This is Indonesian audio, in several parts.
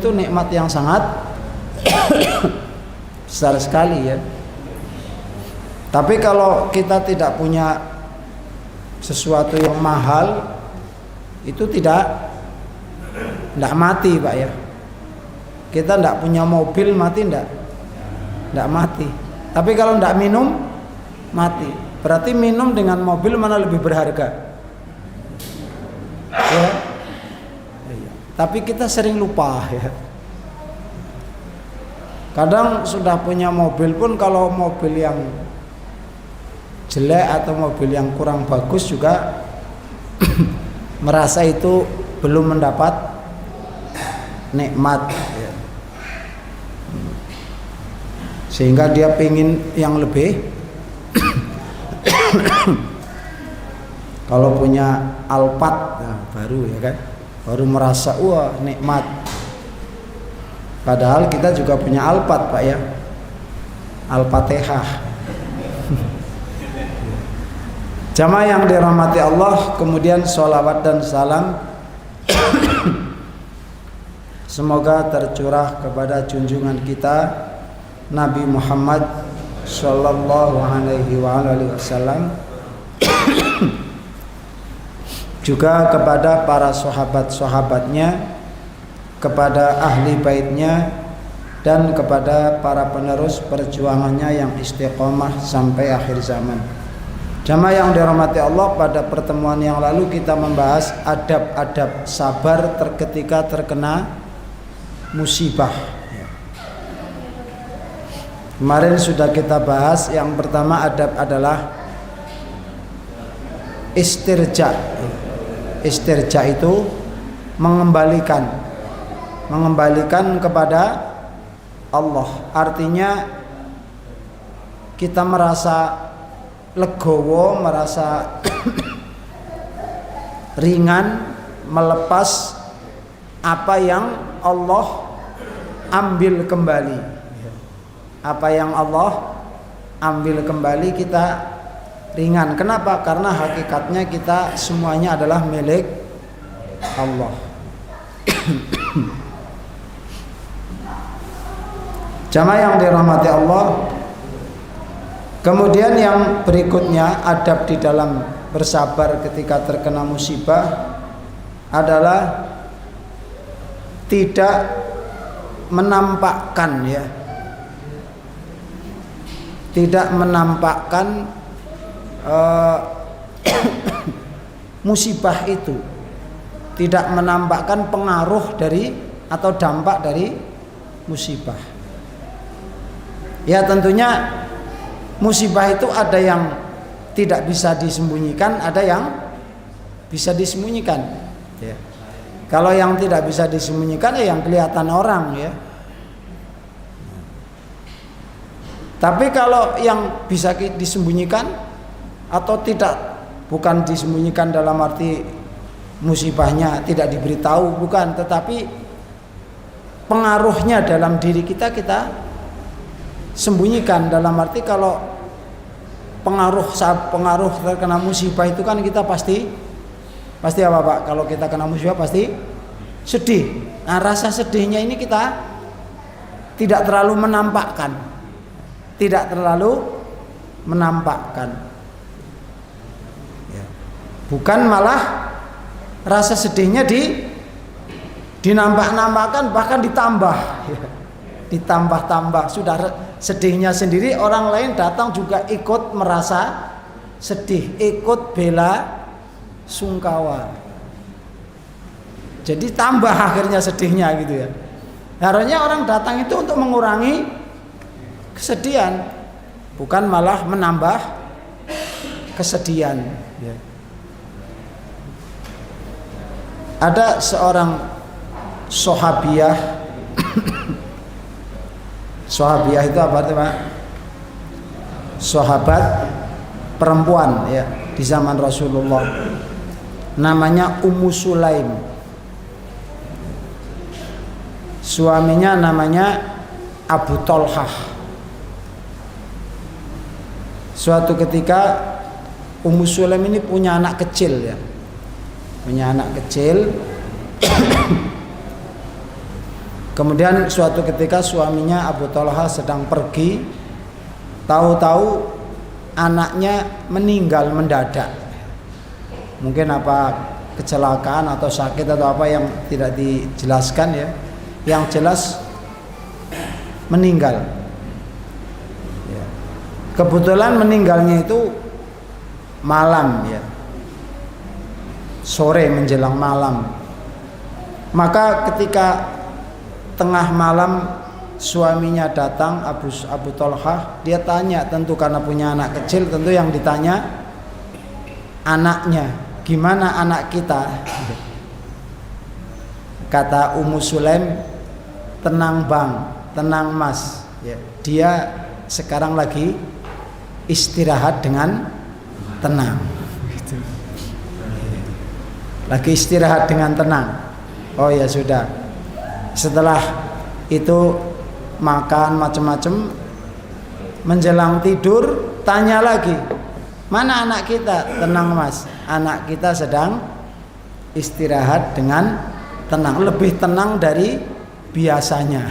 itu nikmat yang sangat besar sekali ya. Tapi kalau kita tidak punya sesuatu yang mahal, itu tidak mati Pak ya. Kita tidak punya mobil mati tidak mati. Tapi kalau tidak minum mati. Berarti minum dengan mobil mana lebih berharga? Ya. Tapi kita sering lupa ya. Kadang sudah punya mobil pun kalau mobil yang jelek atau mobil yang kurang bagus juga merasa itu belum mendapat nikmat ya. Sehingga dia pengen yang lebih. Kalau punya Alphard nah, baru ya kan, baru merasa wah nikmat. Padahal kita juga punya Alphard Pak ya, Al-Fatihah. Jamaah yang dirahmati Allah, kemudian sholawat dan salam semoga tercurah kepada junjungan kita Nabi Muhammad Sallallahu Alaihi Wasallam, juga kepada para sahabat-sahabatnya, kepada ahli baitnya, dan kepada para penerus perjuangannya yang istiqomah sampai akhir zaman. Jamaah yang dirahmati Allah, pada pertemuan yang lalu kita membahas adab-adab sabar ketika terkena musibah. Kemarin sudah kita bahas, yang pertama adab adalah istirja. Istirja itu mengembalikan kepada Allah. Artinya kita merasa legowo, merasa ringan melepas apa yang Allah ambil kembali. Apa yang Allah ambil kembali kita ringan. Kenapa? Karena hakikatnya kita semuanya adalah milik Allah. Jamaah yang dirahmati Allah, kemudian yang berikutnya adab di dalam bersabar ketika terkena musibah adalah tidak menampakkan ya, tidak menampakkan musibah itu, tidak menampakkan pengaruh dari atau dampak dari musibah. Ya tentunya musibah itu ada yang tidak bisa disembunyikan, ada yang bisa disembunyikan ya. Kalau yang tidak bisa disembunyikan ya yang kelihatan orang ya. Tapi kalau yang bisa disembunyikan atau tidak, bukan disembunyikan dalam arti musibahnya tidak diberitahu, bukan, tetapi pengaruhnya dalam diri kita sembunyikan. Dalam arti kalau pengaruh terkena musibah itu kan kita pasti apa Pak? Kalau kita kena musibah pasti sedih. Nah rasa sedihnya ini kita tidak terlalu menampakkan. Tidak terlalu menampakkan ya. Bukan malah rasa sedihnya dinampak-nampakkan, bahkan ditambah ya. Ditambah-tambah. Sudah sedihnya sendiri, orang lain datang juga ikut merasa sedih, ikut bela sungkawa. Jadi tambah akhirnya sedihnya gitu ya. Harusnya orang datang itu untuk mengurangi kesedihan, bukan malah menambah kesedihan ya. Ada seorang sahabiah sahabiah itu apa artinya Pak? Sahabat perempuan ya di zaman Rasulullah, namanya Ummu Sulaim. Suaminya namanya Abu Tolhah. Suatu ketika Ummu Sulaim ini punya anak kecil ya, punya anak kecil. Kemudian suatu ketika suaminya Abu Thalhah sedang pergi, tahu-tahu anaknya meninggal mendadak. Mungkin apa kecelakaan atau sakit atau apa yang tidak dijelaskan ya. Yang jelas meninggal. Kebetulan meninggalnya itu malam ya, sore menjelang malam. Maka ketika tengah malam suaminya datang, Abu Thalhah, dia tanya, tentu karena punya anak kecil, tentu yang ditanya anaknya, gimana anak kita? Kata Ummu Sulaim, tenang bang, tenang mas ya, dia sekarang lagi istirahat dengan tenang, lagi istirahat dengan tenang. Oh ya sudah. Setelah itu makan macam-macam, menjelang tidur tanya lagi, mana anak kita? Tenang mas, anak kita sedang istirahat dengan tenang, lebih tenang dari biasanya.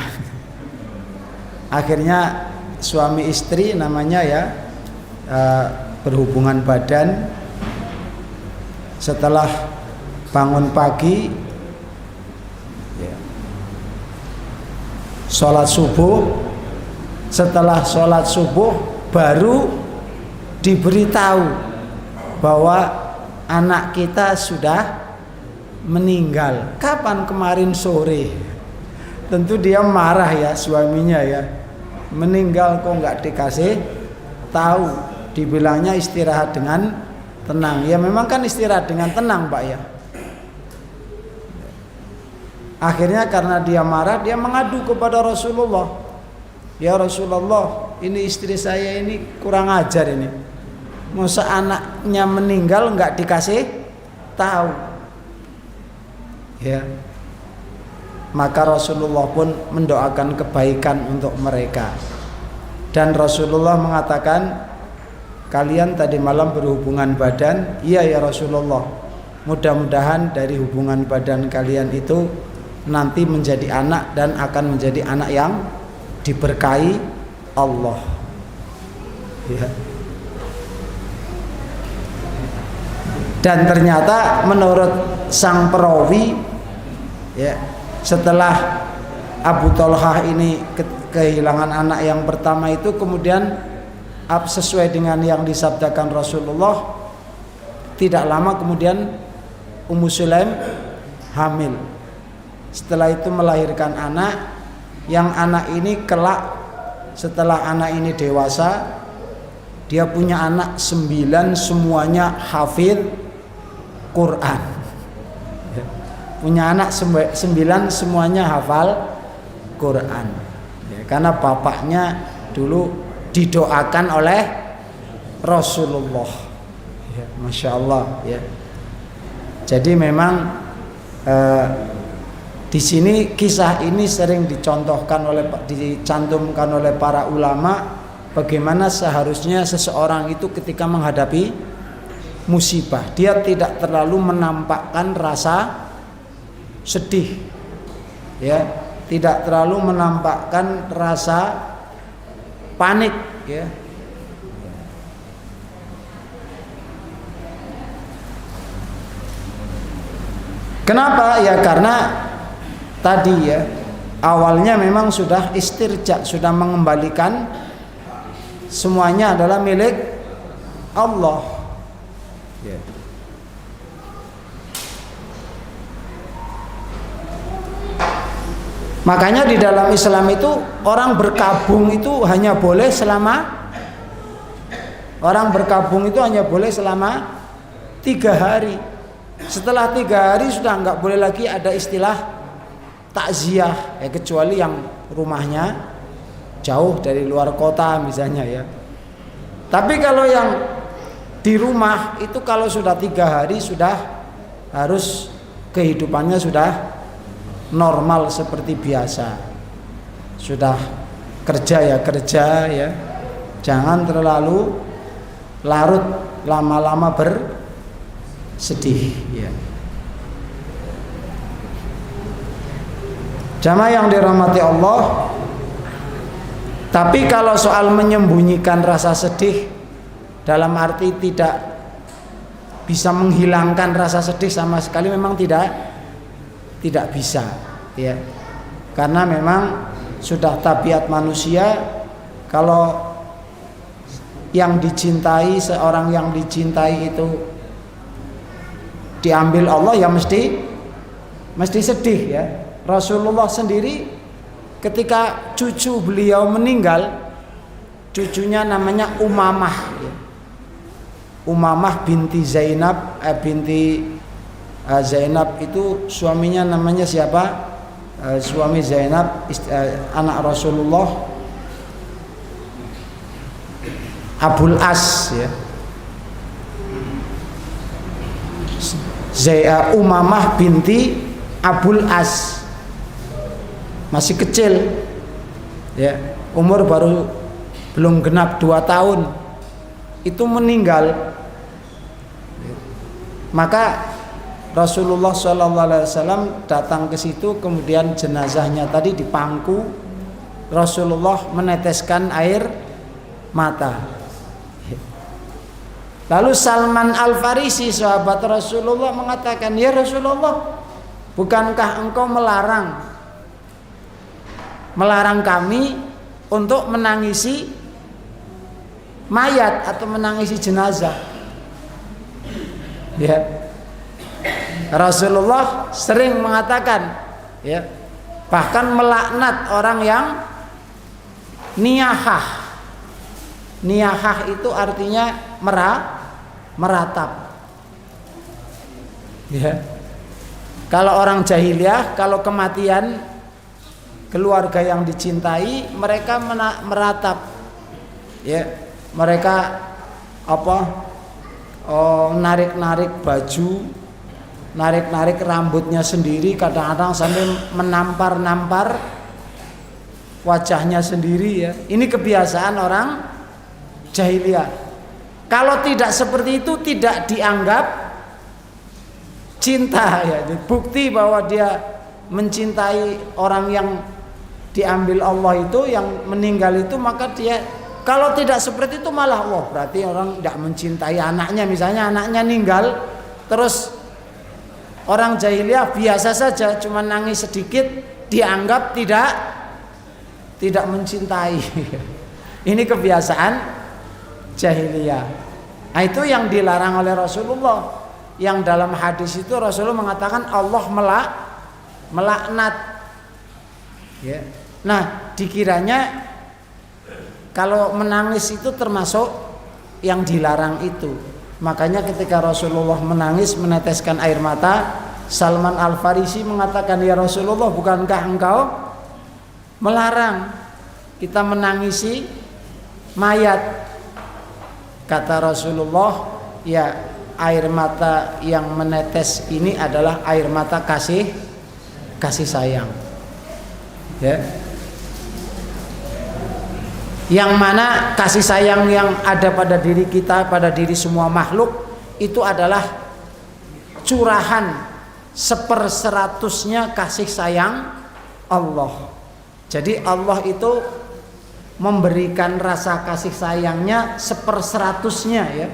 Akhirnya suami istri namanya ya, berhubungan badan. Setelah bangun pagi, sholat subuh. Setelah sholat subuh baru diberitahu bahwa anak kita sudah meninggal. Kapan? Kemarin sore. Tentu dia marah ya suaminya ya, meninggal kok nggak dikasih tahu, dibilangnya istirahat dengan tenang. Ya memang kan istirahat dengan tenang Pak ya. Akhirnya karena dia marah, dia mengadu kepada Rasulullah. Ya Rasulullah, ini istri saya ini kurang ajar ini. Masa anaknya meninggal nggak dikasih tahu. Ya. Maka Rasulullah pun mendoakan kebaikan untuk mereka. Dan Rasulullah mengatakan, kalian tadi malam berhubungan badan? Iya ya Rasulullah. Mudah-mudahan dari hubungan badan kalian itu nanti menjadi anak dan akan menjadi anak yang diberkahi Allah. Ya. Dan ternyata menurut sang perawi ya, setelah Abu Thalhah ini kehilangan anak yang pertama itu, kemudian sesuai dengan yang disabdakan Rasulullah, tidak lama kemudian Ummu Sulaim hamil. Setelah itu melahirkan anak, yang anak ini kelak setelah anak ini dewasa, dia punya anak 9, semuanya hafidz Quran. Punya anak 9, semuanya hafal Quran ya, karena bapaknya dulu didoakan oleh Rasulullah ya, Masya Allah ya. Jadi memang di sini kisah ini sering dicontohkan dicantumkan oleh para ulama, bagaimana seharusnya seseorang itu ketika menghadapi musibah, dia tidak terlalu menampakkan rasa sedih ya, tidak terlalu menampakkan rasa panik ya. Kenapa? Ya karena tadi ya, awalnya memang sudah istirja, sudah mengembalikan semuanya adalah milik Allah ya. Makanya di dalam Islam itu orang berkabung itu hanya boleh selama 3 hari. Setelah 3 hari sudah nggak boleh lagi ada istilah takziah ya, kecuali yang rumahnya jauh dari luar kota misalnya ya. Tapi kalau yang di rumah itu kalau sudah 3 hari sudah harus kehidupannya sudah normal seperti biasa. Sudah kerja ya. Jangan terlalu larut lama-lama bersedih ya. Jamaah yang dirahmati Allah, tapi kalau soal menyembunyikan rasa sedih dalam arti tidak bisa menghilangkan rasa sedih sama sekali, memang tidak bisa ya. Karena memang sudah tabiat manusia, kalau yang dicintai, seorang yang dicintai itu diambil Allah ya mesti sedih ya. Rasulullah sendiri ketika cucu beliau meninggal, cucunya namanya Umamah ya. Umamah binti Zainab, Zainab itu suaminya namanya siapa? Suami Zainab, anak Rasulullah, Abul As ya. Umamah binti Abul As, masih kecil ya, umur baru belum genap 2 tahun itu meninggal. Maka Rasulullah SAW datang ke situ, kemudian jenazahnya tadi dipangku, Rasulullah meneteskan air mata. Lalu Salman Al-Farisi sahabat Rasulullah mengatakan, ya Rasulullah, bukankah engkau melarang kami untuk menangisi mayat atau menangisi jenazah? Ya, Rasulullah sering mengatakan ya, bahkan melaknat orang yang niyahah. Niyahah itu artinya meratap ya. Kalau orang jahiliyah, kalau kematian keluarga yang dicintai, mereka meratap ya. Mereka narik-narik baju, narik-narik rambutnya sendiri, kadang-kadang sampai menampar-nampar wajahnya sendiri ya. Ini kebiasaan orang jahiliyah. Kalau tidak seperti itu tidak dianggap cinta ya. Bukti bahwa dia mencintai orang yang diambil Allah itu, yang meninggal itu, maka dia, kalau tidak seperti itu malah wah berarti orang tidak mencintai anaknya. Misalnya anaknya meninggal, terus orang jahiliyah biasa saja, cuma nangis sedikit, dianggap tidak mencintai. Ini kebiasaan jahiliyah. Nah, itu yang dilarang oleh Rasulullah. Yang dalam hadis itu Rasulullah mengatakan Allah melaknat ya. Nah, dikiranya kalau menangis itu termasuk yang dilarang itu. Makanya ketika Rasulullah menangis, meneteskan air mata, Salman Al-Farisi mengatakan, ya Rasulullah, bukankah engkau melarang kita menangisi mayat? Kata Rasulullah, ya, air mata yang menetes ini adalah air mata kasih sayang ya. Yang mana kasih sayang yang ada pada diri kita, pada diri semua makhluk, itu adalah curahan 1/100-nya kasih sayang Allah. Jadi Allah itu memberikan rasa kasih sayangnya 1/100-nya ya.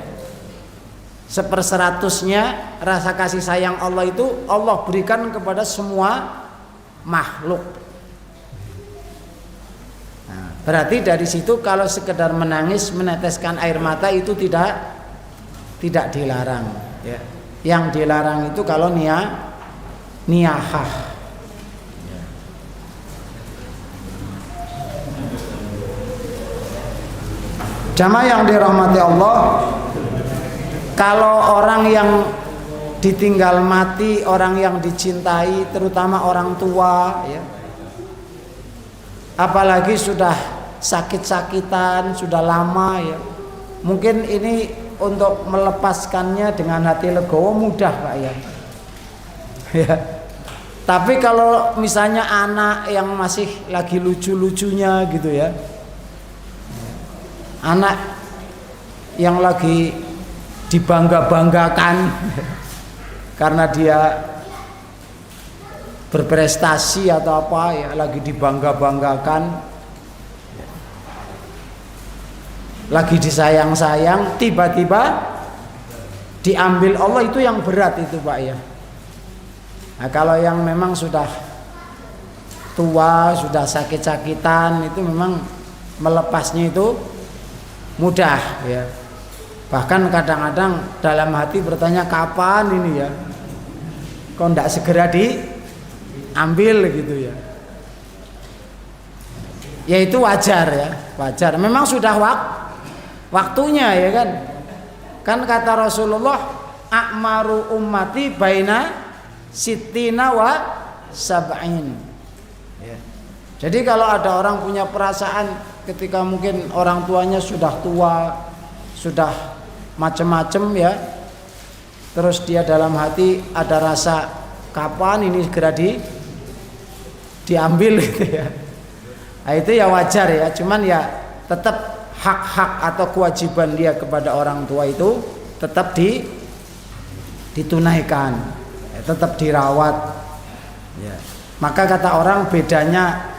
1/100-nya rasa kasih sayang Allah itu Allah berikan kepada semua makhluk. Nah, berarti dari situ kalau sekedar menangis, meneteskan air mata itu tidak dilarang ya. Yang dilarang itu kalau niyahah. Jamaah yang dirahmati Allah, kalau orang yang ditinggal mati, orang yang dicintai, terutama orang tua ya, apalagi sudah sakit-sakitan, sudah lama ya, mungkin ini untuk melepaskannya dengan hati legowo mudah Pak ya. Ya. Tapi kalau misalnya anak yang masih lagi lucu-lucunya gitu ya, anak yang lagi dibangga-banggakan karena dia berprestasi atau apa ya, lagi dibangga-banggakan, lagi disayang-sayang, tiba-tiba diambil Allah, itu yang berat itu Pak ya. Nah, kalau yang memang sudah tua, sudah sakit-sakitan, itu memang melepasnya itu mudah ya. Bahkan kadang-kadang dalam hati bertanya, kapan ini ya, kok tidak segera diambil gitu ya. Ya itu wajar ya, wajar. Memang sudah waktunya ya kan. Kan kata Rasulullah, a'maru ummati baina sittina wa sab'in. Ya. Jadi kalau ada orang punya perasaan ketika mungkin orang tuanya sudah tua, sudah macam-macam ya, terus dia dalam hati ada rasa kapan ini segera diambil gitu ya. Nah, itu ya wajar ya, cuman ya tetap hak-hak atau kewajiban dia kepada orang tua itu tetap ditunaikan, ya, tetap dirawat ya. Maka kata orang, bedanya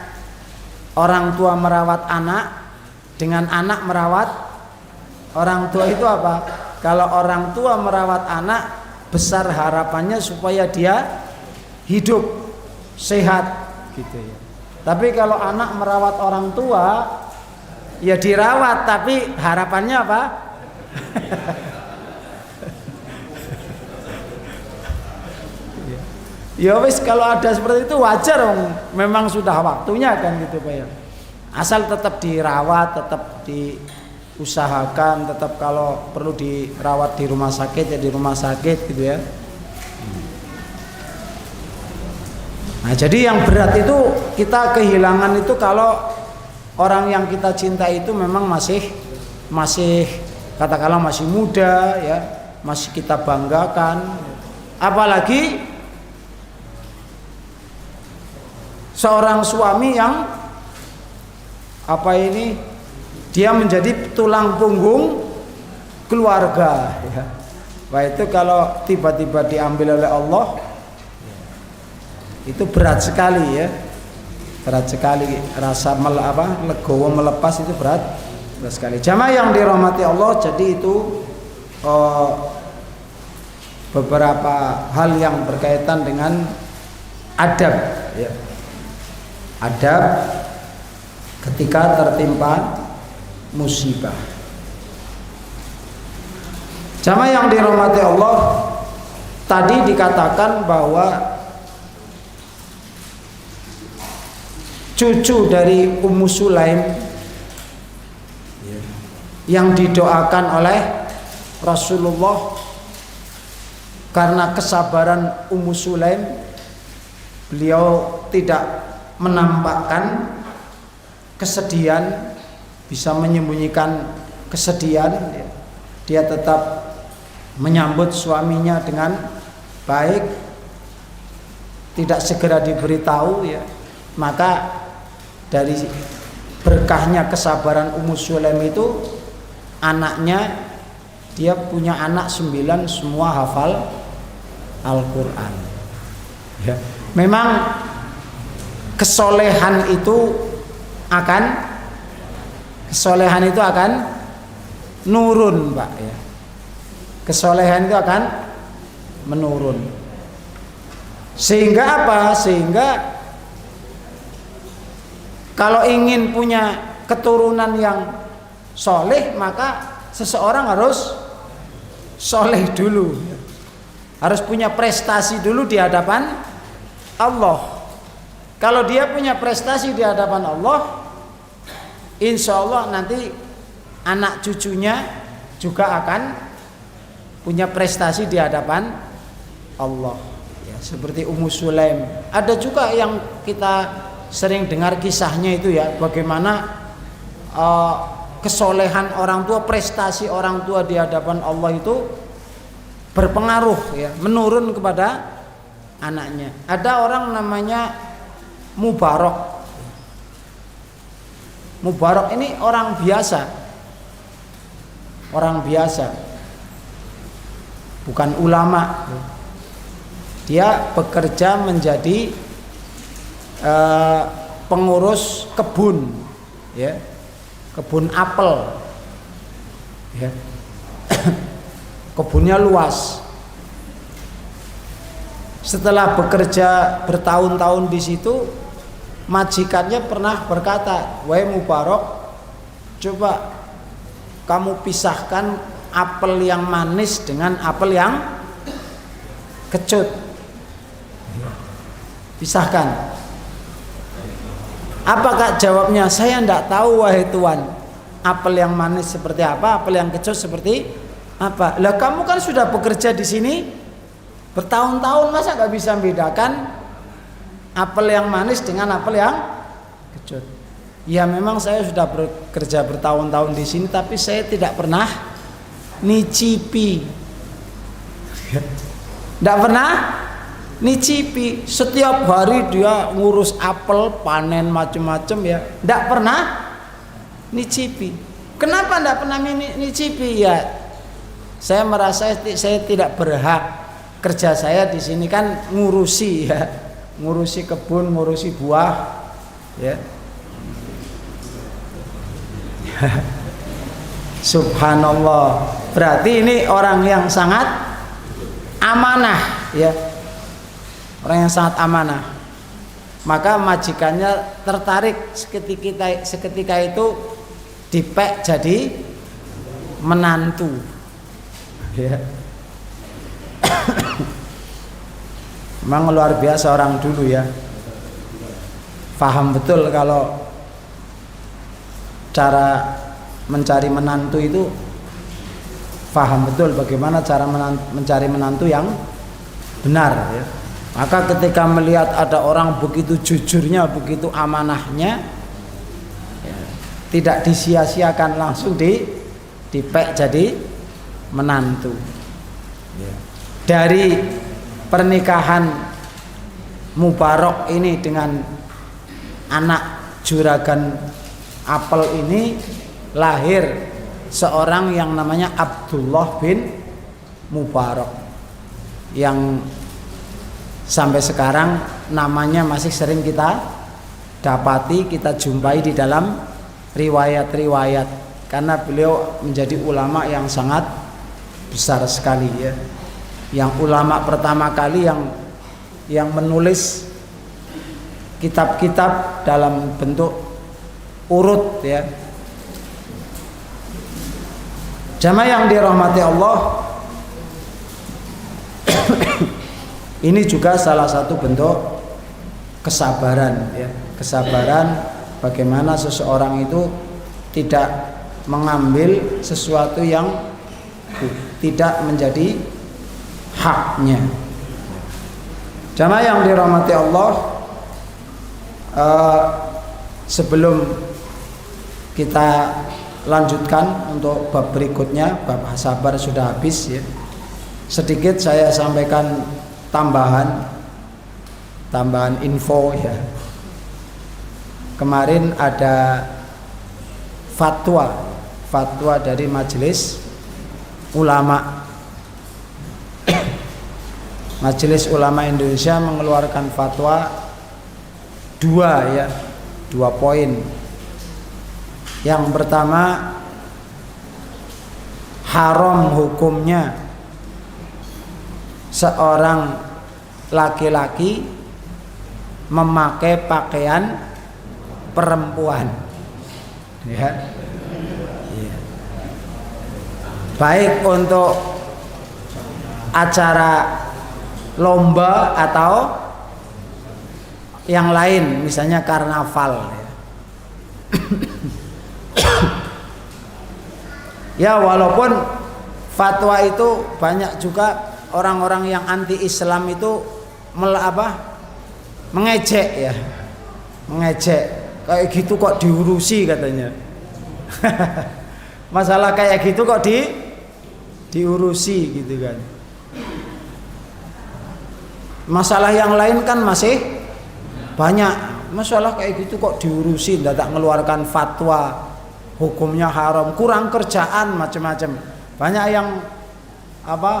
orang tua merawat anak dengan anak merawat orang tua itu apa? Kalau orang tua merawat anak, besar harapannya supaya dia hidup sehat gitu ya. Tapi kalau anak merawat orang tua, ya dirawat, tapi harapannya apa? Ya wis, kalau ada seperti itu wajar dong, memang sudah waktunya kan gitu Pak ya. Asal tetap dirawat, tetap diusahakan, tetap kalau perlu dirawat di rumah sakit ya di rumah sakit gitu ya. Nah, jadi yang berat itu kita kehilangan itu kalau orang yang kita cinta itu memang masih katakanlah masih muda ya, masih kita banggakan. Apalagi seorang suami yang dia menjadi tulang punggung keluarga ya. Wah, itu kalau tiba-tiba diambil oleh Allah, itu berat sekali ya. Berat sekali, rasa legowo melepas itu berat sekali. Jamaah yang dirahmati Allah, jadi itu beberapa hal yang berkaitan dengan adab ya. Adab ketika tertimpa musibah. Jamaah yang dirahmati Allah, tadi dikatakan bahwa cucu dari Ummu Sulaim yang didoakan oleh Rasulullah, karena kesabaran Ummu Sulaim, beliau tidak menampakkan kesedihan, bisa menyembunyikan kesedihan, dia tetap menyambut suaminya dengan baik, tidak segera diberitahu ya. Maka dari berkahnya kesabaran Ummu Sulaim itu, anaknya, dia punya anak 9, semua hafal Al-Quran ya. Memang kesolehan itu akan nurun Pak ya. Kesolehan itu akan menurun. Sehingga apa? Sehingga kalau ingin punya keturunan yang soleh, maka seseorang harus soleh dulu, harus punya prestasi dulu di hadapan Allah. Kalau dia punya prestasi di hadapan Allah, insya Allah nanti anak cucunya juga akan punya prestasi di hadapan Allah ya, seperti Ummu Sulaim. Ada juga yang kita sering dengar kisahnya itu ya, bagaimana kesolehan orang tua, prestasi orang tua di hadapan Allah itu berpengaruh ya, menurun kepada anaknya. Ada orang namanya Mubarak. Mubarak ini orang biasa, bukan ulama. Dia bekerja menjadi pengurus kebun, ya, kebun apel, ya. Kebunnya luas. Setelah bekerja bertahun-tahun di situ, majikannya pernah berkata, "Wahai Mubarok, coba kamu pisahkan apel yang manis dengan apel yang kecut. Pisahkan." Apakah jawabnya? "Saya tidak tahu wahai Tuan, apel yang manis seperti apa, apel yang kecut seperti apa." Lah kamu kan sudah bekerja di sini bertahun-tahun, masa nggak bisa membedakan apel yang manis dengan apel yang kecut? Ya memang saya sudah bekerja bertahun-tahun di sini, tapi saya tidak pernah nicipi. Tidak pernah nicipi. Setiap hari dia ngurus apel, panen macam-macam ya. Tidak pernah nicipi. Kenapa tidak pernah nicipi? Ya saya merasa saya tidak berhak. Kerja saya di sini kan ngurusi ya, ngurusi kebun, ngurusi buah, ya. Subhanallah. Berarti ini orang yang sangat amanah, ya. Orang yang sangat amanah. Maka majikannya tertarik seketika itu dipek jadi menantu, ya. Memang luar biasa orang dulu ya, paham betul kalau cara mencari menantu itu, paham betul bagaimana cara mencari menantu yang benar ya. Maka ketika melihat ada orang begitu jujurnya, begitu amanahnya ya, tidak disia-siakan, langsung dipek jadi menantu ya. Dari pernikahan Mubarok ini dengan anak juragan apel ini lahir seorang yang namanya Abdullah bin Mubarok, yang sampai sekarang namanya masih sering kita dapati, kita jumpai di dalam riwayat-riwayat, karena beliau menjadi ulama yang sangat besar sekali ya. Yang ulama pertama kali yang menulis kitab-kitab dalam bentuk urut ya. Jamaah yang dirahmati Allah, ini juga salah satu bentuk kesabaran ya. Kesabaran bagaimana seseorang itu tidak mengambil sesuatu yang tidak menjadi haknya. Jamaah yang dirahmati Allah, sebelum kita lanjutkan untuk bab berikutnya, bab sabar sudah habis ya. Sedikit saya sampaikan tambahan info ya. Kemarin ada fatwa dari Majelis Ulama. Majelis Ulama Indonesia mengeluarkan fatwa dua poin. Yang pertama, haram hukumnya seorang laki-laki memakai pakaian perempuan ya. Baik untuk acara lomba atau yang lain, misalnya karnaval ya. Ya walaupun fatwa itu banyak juga orang-orang yang anti Islam itu mengejek ya, mengejek kayak gitu kok diurusi katanya. Masalah kayak gitu kok diurusi gitu kan. Masalah yang lain kan masih banyak. Masalah kayak gitu kok diurusi, tidak mengeluarkan fatwa hukumnya haram, kurang kerjaan macam-macam. Banyak yang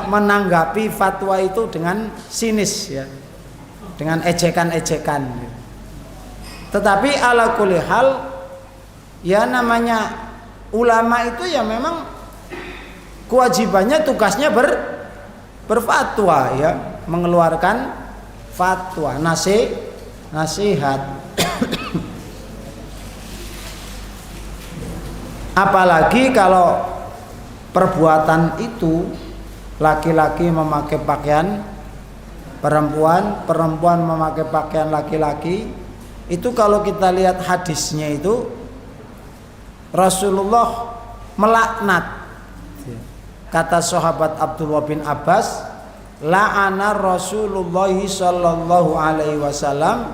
menanggapi fatwa itu dengan sinis ya, dengan ejekan-ejekan. Tetapi ala kulli hal ya namanya ulama itu ya memang kewajibannya tugasnya berfatwa ya, mengeluarkan fatwa, nasihat. Apalagi kalau perbuatan itu laki-laki memakai pakaian perempuan, perempuan memakai pakaian laki-laki, itu kalau kita lihat hadisnya itu Rasulullah melaknat. Kata sahabat Abdullah bin Abbas, la'ana Rasulullah sallallahu alaihi wasallam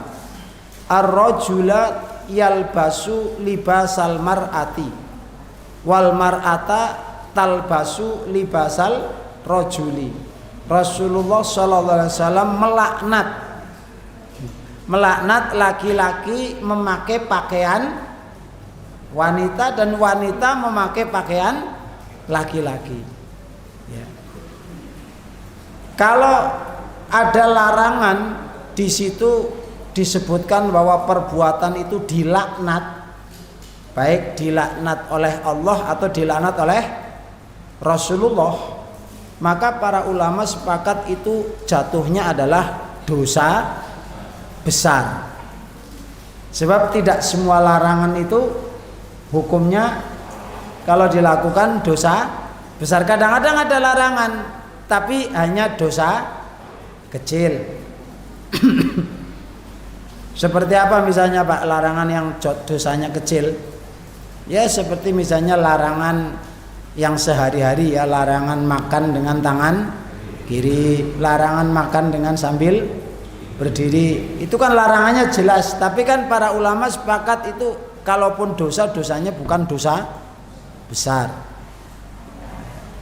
ar-rajula yalbasu libasal mar'ati wal mar'ata talbasu libasal rajuli. Rasulullah sallallahu alaihi wasallam melaknat laki-laki memakai pakaian wanita dan wanita memakai pakaian laki-laki. Ya. Kalau ada larangan di situ disebutkan bahwa perbuatan itu dilaknat, baik dilaknat oleh Allah atau dilaknat oleh Rasulullah, maka para ulama sepakat itu jatuhnya adalah dosa besar. Sebab tidak semua larangan itu hukumnya kalau dilakukan dosa besar. Kadang-kadang ada larangan tapi hanya dosa kecil. Seperti apa misalnya Pak larangan yang dosanya kecil? Ya seperti misalnya larangan yang sehari-hari ya, larangan makan dengan tangan kiri, larangan makan dengan sambil berdiri. Itu kan larangannya jelas, tapi kan para ulama sepakat itu kalaupun dosa, dosanya bukan dosa besar.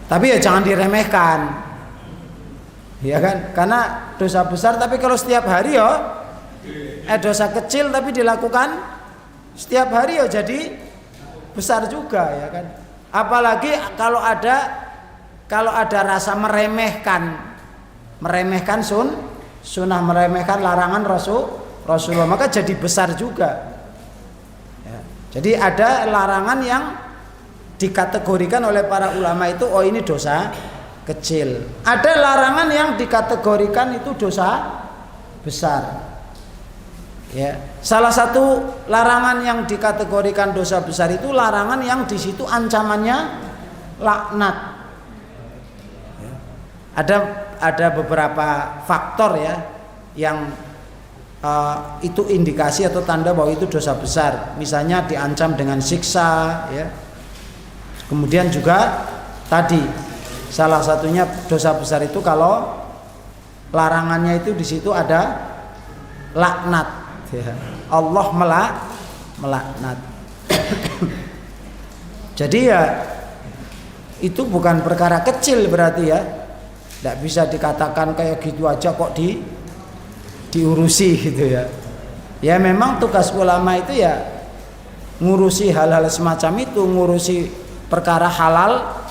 Tapi ya jangan diremehkan. Ya kan? Karena dosa besar tapi kalau setiap hari ya dosa kecil tapi dilakukan setiap hari ya jadi besar juga ya kan. Apalagi kalau ada rasa meremehkan sunnah, meremehkan larangan Rasulullah, maka jadi besar juga ya. Jadi ada larangan yang dikategorikan oleh para ulama itu oh ini dosa kecil, ada larangan yang dikategorikan itu dosa besar ya. Salah satu larangan yang dikategorikan dosa besar itu larangan yang di situ ancamannya laknat ya. Ada beberapa faktor ya yang itu indikasi atau tanda bahwa itu dosa besar. Misalnya diancam dengan siksa ya. Kemudian juga tadi salah satunya dosa besar itu kalau larangannya itu di situ ada laknat ya. Allah melaknat. Jadi ya itu bukan perkara kecil berarti ya. Tidak bisa dikatakan kayak gitu aja kok diurusi gitu ya. Ya memang tugas ulama itu ya ngurusi hal-hal semacam itu, ngurusi perkara halal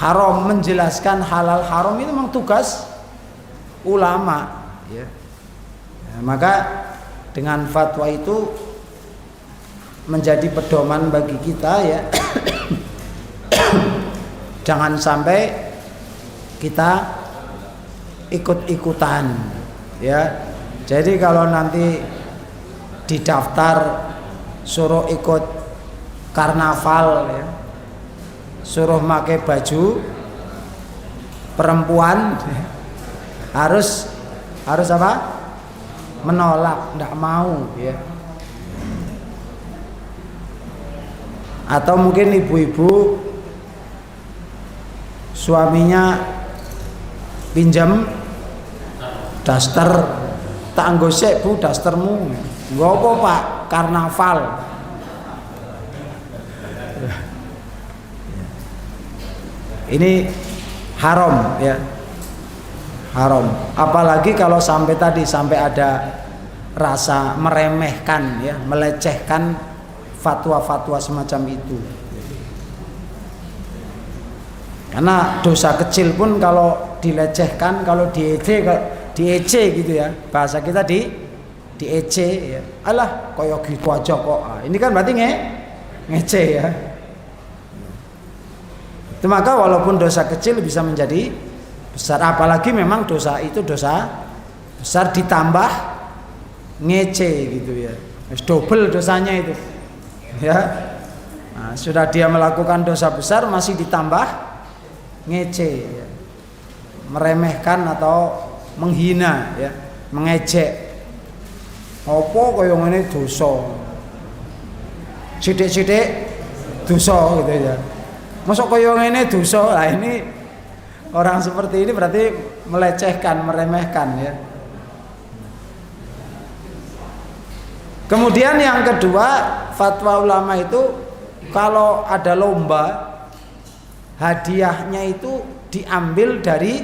haram, menjelaskan halal haram itu memang tugas ulama ya. Ya, maka dengan fatwa itu menjadi pedoman bagi kita ya. Jangan sampai kita ikut-ikutan ya. Jadi kalau nanti didaftar suruh ikut karnaval ya, suruh pakai baju perempuan harus apa? Menolak, tidak mau ya. Atau mungkin ibu-ibu suaminya pinjam daster, tak anggosek bu dastermu, nggak apa pak karnaval. Ini haram ya, haram. Apalagi kalau sampai ada rasa meremehkan ya, melecehkan fatwa-fatwa semacam itu. Karena dosa kecil pun kalau dilecehkan, kalau diece gitu ya, bahasa kita diece ya. Alah kaya gitu aja kok. Ini kan berarti ngece ya. Itu maka walaupun dosa kecil bisa menjadi besar, apalagi memang dosa itu dosa besar ditambah ngece gitu ya. Double dosanya itu. Ya. Nah, sudah dia melakukan dosa besar masih ditambah ngece ya. Meremehkan atau menghina ya, mengejek. Apa kaya ngene dosa. Sithik-sithik dosa gitu ya. Mosok kaya ngene dosa. Nah, ini orang seperti ini berarti melecehkan, meremehkan ya. Kemudian yang kedua, fatwa ulama itu kalau ada lomba, hadiahnya itu diambil dari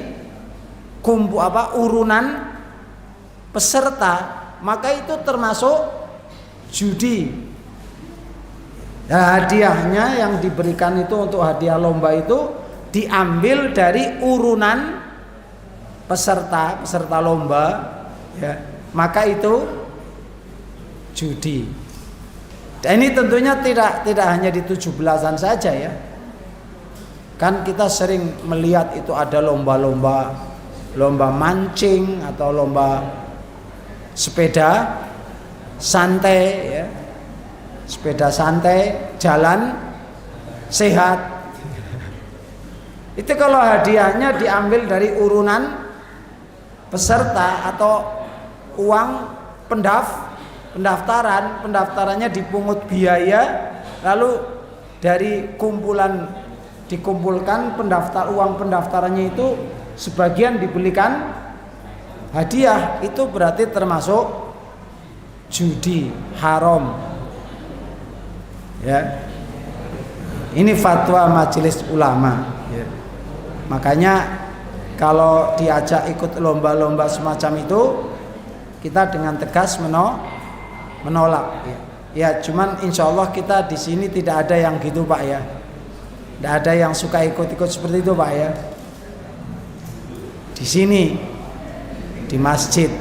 urunan peserta, maka itu termasuk judi. Nah, hadiahnya yang diberikan itu untuk hadiah lomba itu diambil dari urunan peserta lomba ya, maka itu judi. Dan ini tentunya tidak hanya di 17-an saja ya. Kan kita sering melihat itu ada lomba mancing atau lomba sepeda santai ya. Sepeda santai, jalan sehat. Itu kalau hadiahnya diambil dari urunan peserta atau uang pendaftarannya dipungut biaya, lalu dari dikumpulkan uang pendaftarannya itu sebagian dibelikan hadiah, itu berarti termasuk judi, haram. Ya, ini fatwa majelis ulama ya. Makanya kalau diajak ikut lomba-lomba semacam itu, kita dengan tegas menolak ya. Ya, cuman insya Allah kita di sini tidak ada yang gitu Pak ya. Tidak ada yang suka ikut-ikut seperti itu Pak ya. Di sini di masjid.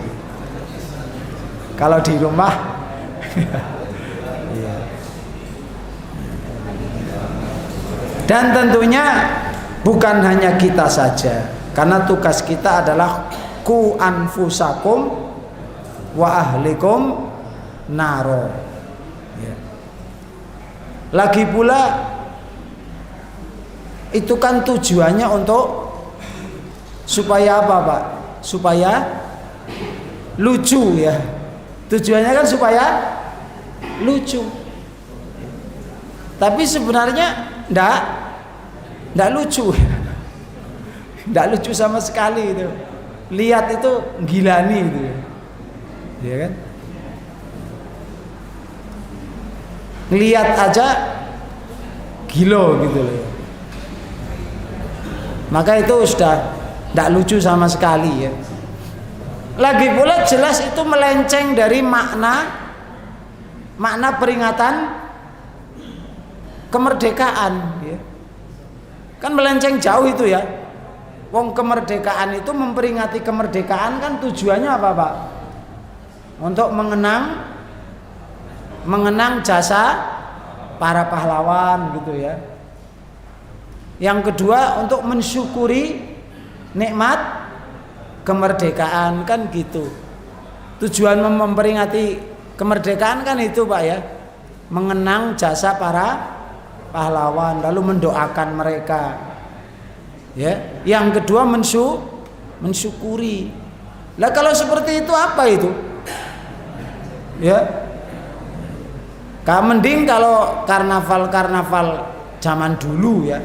Kalau di rumah ya. Dan tentunya bukan hanya kita saja, karena tugas kita adalah ku anfusakum wa ahlikum naro ya. Lagi pula itu kan tujuannya untuk supaya apa Pak? Supaya lucu ya. Tujuannya kan supaya lucu. Tapi sebenarnya enggak lucu. Enggak lucu sama sekali itu. Lihat itu gilani itu. Ya kan? Lihat aja gilo gitu loh. Maka itu sudah enggak lucu sama sekali ya. Lagi pula jelas itu melenceng dari makna peringatan kemerdekaan ya. Kan melenceng jauh itu ya. Wong kemerdekaan itu memperingati kemerdekaan kan tujuannya apa Pak? Untuk mengenang jasa para pahlawan gitu ya. Yang kedua untuk mensyukuri nikmat kemerdekaan kan gitu. Tujuan memperingati kemerdekaan kan itu Pak ya. Mengenang jasa para pahlawan, lalu mendoakan mereka ya. Yang kedua mensyukuri. Lah kalau seperti itu apa itu ya? Mending kalau karnaval zaman dulu ya.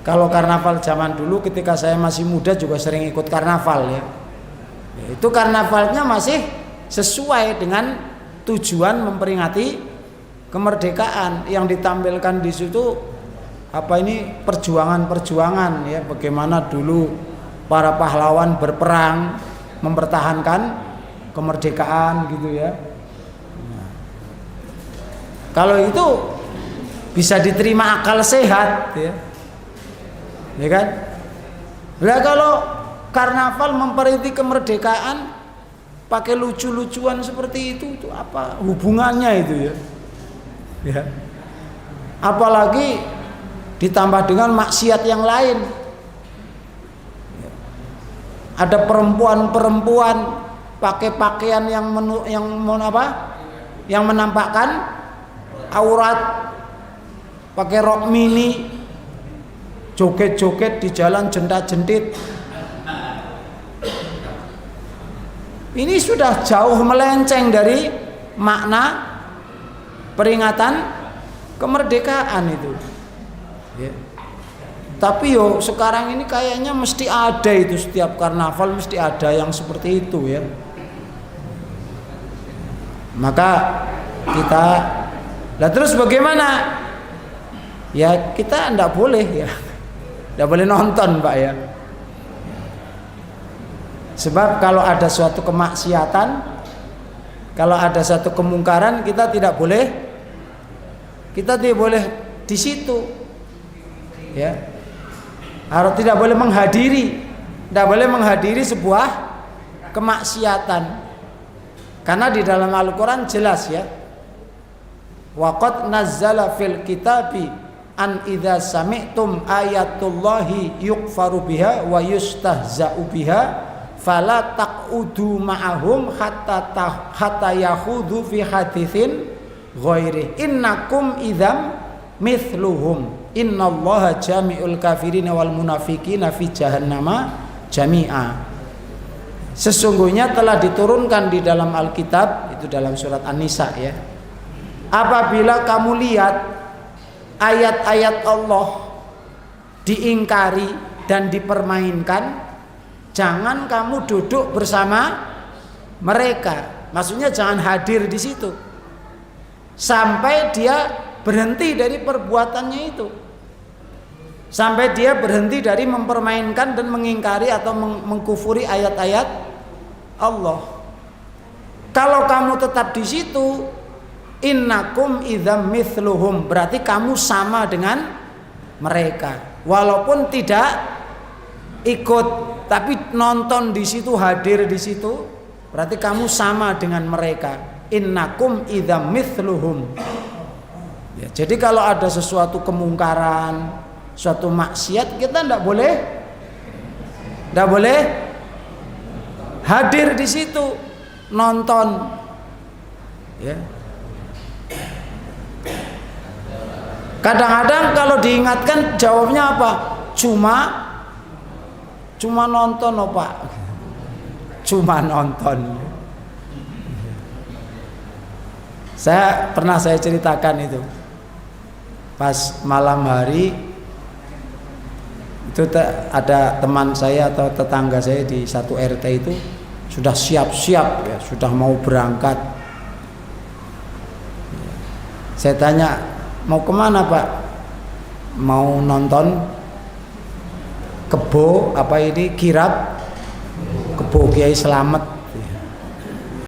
Kalau karnaval zaman dulu ketika saya masih muda juga sering ikut karnaval ya. Itu karnavalnya masih sesuai dengan tujuan memperingati kemerdekaan. Yang ditampilkan di situ perjuangan ya, bagaimana dulu para pahlawan berperang mempertahankan kemerdekaan gitu ya. Nah, kalau itu bisa diterima akal sehat ya. Ya kan? Lah kalau karnaval memperingati kemerdekaan pakai lucu-lucuan seperti itu apa hubungannya itu ya? Ya. Apalagi ditambah dengan maksiat yang lain. Ada perempuan-perempuan pakai pakaian yang menampakkan aurat, pakai rok mini, joget-joget di jalan jentat-jentit. Ini sudah jauh melenceng dari makna peringatan kemerdekaan itu. Ya. Tapi sekarang ini kayaknya mesti ada itu, setiap karnaval mesti ada yang seperti itu ya. Maka kita, lah terus bagaimana? Ya kita tidak boleh ya, tidak boleh nonton Pak ya. Sebab kalau ada suatu kemaksiatan, kalau ada satu kemungkaran, kita tidak boleh di situ, ya. Harus tidak boleh menghadiri sebuah kemaksiatan, karena di dalam Al-Quran jelas ya. Waqad nazzala fil kitabi an idza sami'tum ayatullahi yukfaru biha wa yustahza'u biha fala taqudu ma'ahum hatta yakhudhu fi haditsin ghairi innakum idzam mithluhum innallaha jami'ul kafirina wal munafiqina fi jahannama jami'a. Sesungguhnya telah diturunkan di dalam Alkitab, itu dalam surat An-Nisa ya, apabila kamu lihat ayat-ayat Allah diingkari dan dipermainkan, jangan kamu duduk bersama mereka. Maksudnya jangan hadir di situ sampai dia berhenti dari perbuatannya itu, sampai dia berhenti dari mempermainkan dan mengingkari atau mengkufuri ayat-ayat Allah. Kalau kamu tetap di situ, innakum idzam mithluhum, berarti kamu sama dengan mereka, walaupun tidak ikut tapi nonton di situ, hadir di situ, berarti kamu sama dengan mereka. Innakum idzam mithluhum. Ya, jadi kalau ada sesuatu kemungkaran, suatu maksiat, kita tidak boleh hadir di situ, nonton. Ya. Kadang-kadang kalau diingatkan jawabnya apa? Cuma nonton Pak. Cuma nonton. Pernah saya ceritakan itu. Pas malam hari itu ada teman saya atau tetangga saya di satu RT itu sudah siap-siap ya, sudah mau berangkat. Saya tanya, mau kemana Pak? Mau nonton kebo kirab, kebo Kiai Selamet.